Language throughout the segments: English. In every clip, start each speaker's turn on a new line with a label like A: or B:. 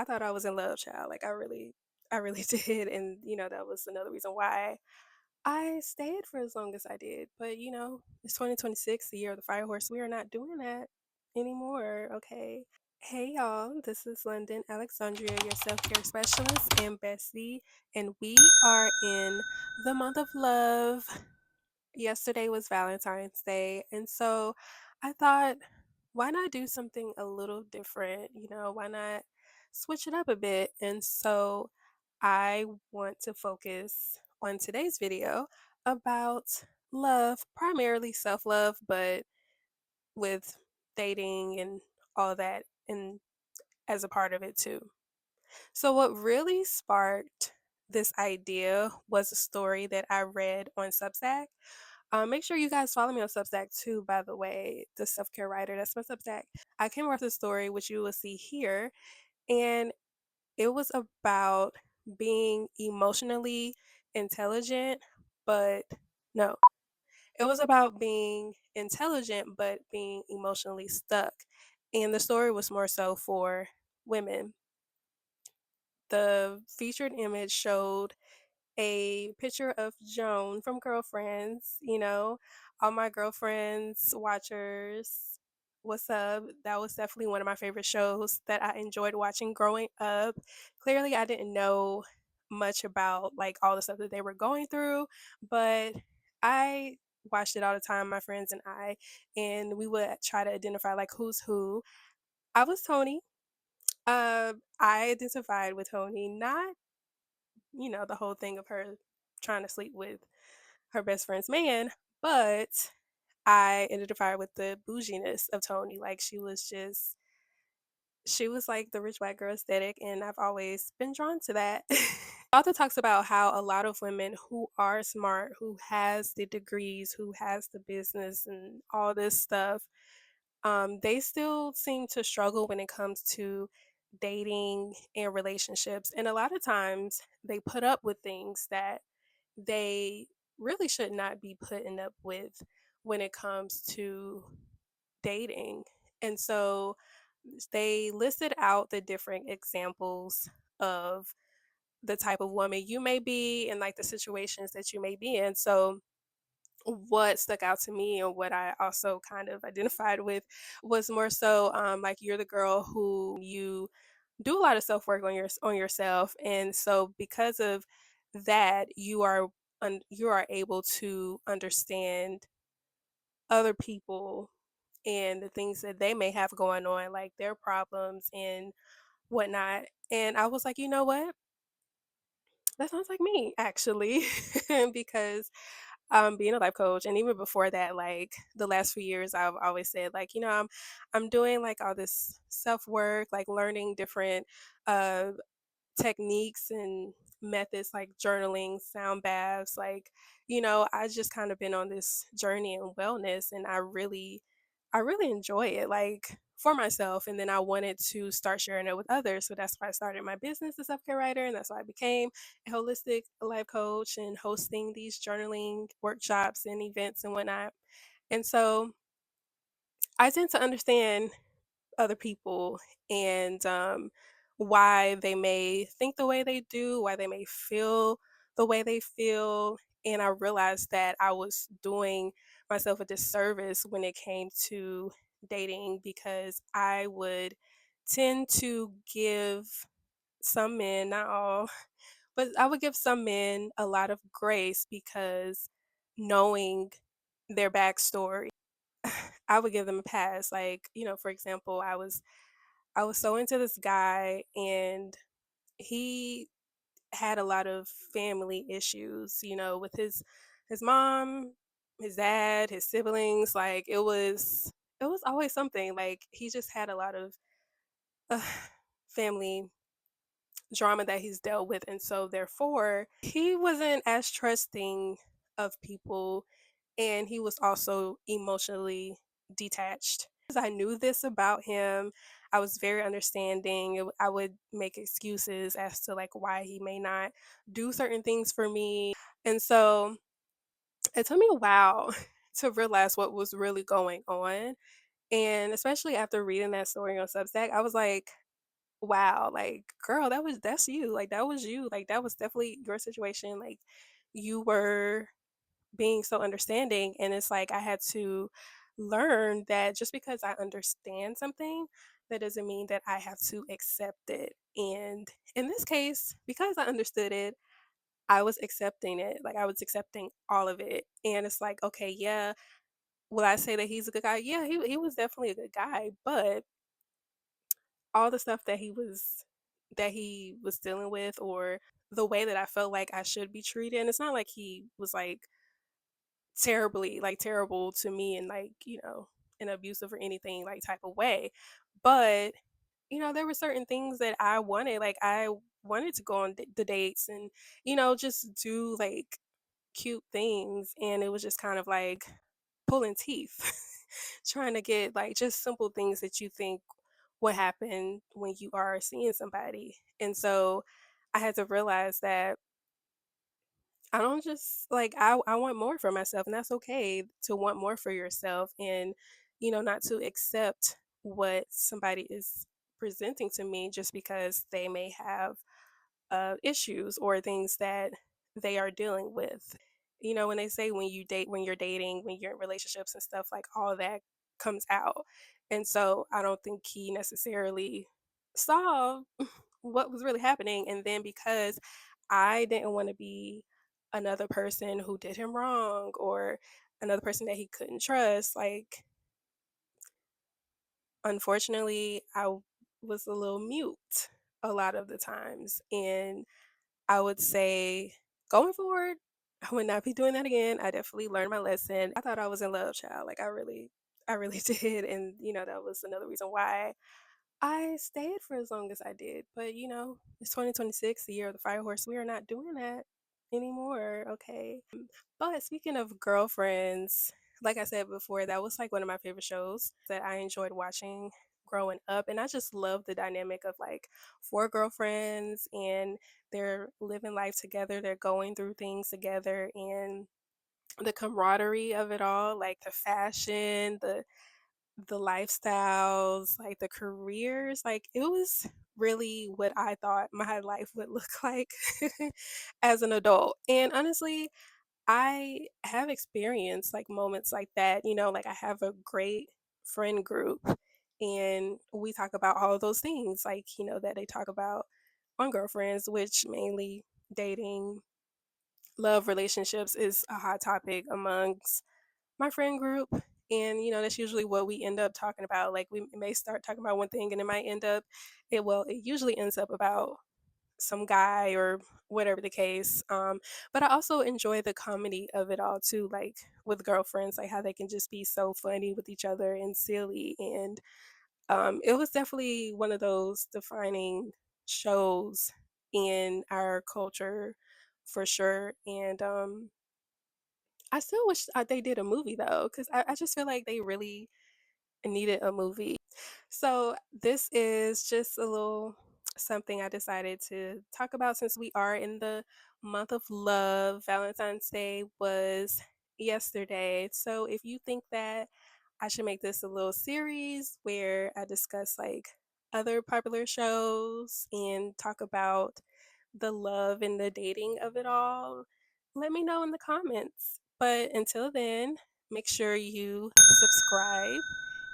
A: thought I was in love, child. Like I really did. And that was another reason why I stayed for as long as I did. But it's 2026, the year of the fire horse. We are not doing that anymore. Okay. Hey y'all, this is London Alexandria, your self-care specialist and bestie, and we are in the month of love. Yesterday was Valentine's Day, and so I thought, why not do something a little different? Why not switch it up a bit? And so I want to focus on today's video about love, primarily self love, but with dating and all that, and as a part of it too. So, what really sparked this idea was a story that I read on Substack. Make sure you guys follow me on Substack too, by the way, the self care writer. That's my Substack. I came across a story, which you will see here, and it was about being emotionally intelligent, but no, it was about being intelligent, but being emotionally stuck. And the story was more so for women. The featured image showed a picture of Joan from Girlfriends, all my girlfriends, watchers. What's up? That was definitely one of my favorite shows that I enjoyed watching growing up. Clearly, I didn't know much about like all the stuff that they were going through, but I watched it all the time, my friends and I, and we would try to identify like who's who. I was Tony. I identified with Tony, not the whole thing of her trying to sleep with her best friend's man, but I identified with the bouginess of Tony. Like she was like the rich white girl aesthetic, and I've always been drawn to that. Author talks about how a lot of women who are smart, who has the degrees, who has the business and all this stuff, they still seem to struggle when it comes to dating and relationships. And a lot of times they put up with things that they really should not be putting up with when it comes to dating. And so they listed out the different examples of the type of woman you may be and like the situations that you may be in. So what stuck out to me and what I also kind of identified with was more so like you're the girl who you do a lot of self work on yourself, and so because of that, you are able to understand other people and the things that they may have going on, like their problems and whatnot. And I was like, you know what? That sounds like me, actually, because being a life coach, and even before that, like the last few years, I've always said, like, I'm doing like all this self work, like learning different uh, techniques and methods like journaling, sound baths, like, I just kind of been on this journey in wellness, and I really enjoy it, like for myself. And then I wanted to start sharing it with others. So that's why I started my business, the self care writer. And that's why I became a holistic life coach and hosting these journaling workshops and events and whatnot. And so I tend to understand other people and why they may think the way they do, why they may feel the way they feel. And I realized that I was doing myself a disservice when it came to dating because I would tend to give some men, not all, but I would give some men a lot of grace because knowing their backstory, I would give them a pass. Like, for example, I was so into this guy, and he had a lot of family issues, with his mom, his dad, his siblings. Like it was always something. Like he just had a lot of uh, family drama that he's dealt with, and so therefore he wasn't as trusting of people, and he was also emotionally detached. Because I knew this about him, I was very understanding. I would make excuses as to like why he may not do certain things for me. And so it took me a while to realize what was really going on. And especially after reading that story on Substack, I was like, wow, like, girl, that's you. Like, that was you. Like, that was definitely your situation. Like, you were being so understanding, and it's like I had to learn that just because I understand something, that doesn't mean that I have to accept it. And in this case, because I understood it, I was accepting it. Like, I was accepting all of it. And it's like, okay, yeah, will I say that he's a good guy? Yeah, he was definitely a good guy, but all the stuff that he was dealing with, or the way that I felt like I should be treated, and it's not like he was like terribly like terrible to me and like, an abusive or anything like type of way. But, there were certain things that I wanted. Like, I wanted to go on the dates and, just do like cute things, and it was just kind of like pulling teeth trying to get like just simple things that you think would happen when you are seeing somebody. And so I had to realize that I don't just like I want more for myself, and that's okay to want more for yourself, and not to accept what somebody is presenting to me just because they may have issues or things that they are dealing with. When they say when you're dating, when you're in relationships and stuff, like all of that comes out. And so I don't think he necessarily saw what was really happening. And then because I didn't want to be another person who did him wrong, or another person that he couldn't trust, like, unfortunately, was a little mute a lot of the times. And I would say going forward, I would not be doing that again. I definitely learned my lesson. I thought I was in love, child. Like, I really did. And, that was another reason why I stayed for as long as I did. But, it's 2026, the year of the fire horse. We are not doing that anymore. Okay. But speaking of girlfriends, like I said before, that was like one of my favorite shows that I enjoyed watching growing up. And I just love the dynamic of like four girlfriends, and they're living life together, they're going through things together, and the camaraderie of it all, like the fashion, the lifestyles, like the careers, like it was really what I thought my life would look like as an adult. And honestly, I have experienced like moments like that, like I have a great friend group, and we talk about all of those things, like, that they talk about on Girlfriends, which mainly dating, love, relationships is a hot topic amongst my friend group. And, that's usually what we end up talking about. Like, we may start talking about one thing and it might end up, it usually ends up about some guy or whatever the case. But I also enjoy the comedy of it all too, like with girlfriends, like how they can just be so funny with each other and silly. And it was definitely one of those defining shows in our culture for sure. And I still wish they did a movie though, because I just feel like they really needed a movie. So, this is just a little something I decided to talk about since we are in the month of love. Valentine's Day was yesterday. So, if you think that I should make this a little series where I discuss like other popular shows and talk about the love and the dating of it all, let me know in the comments. But until then, make sure you subscribe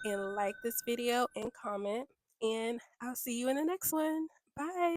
A: and like this video and comment. And I'll see you in the next one. Bye.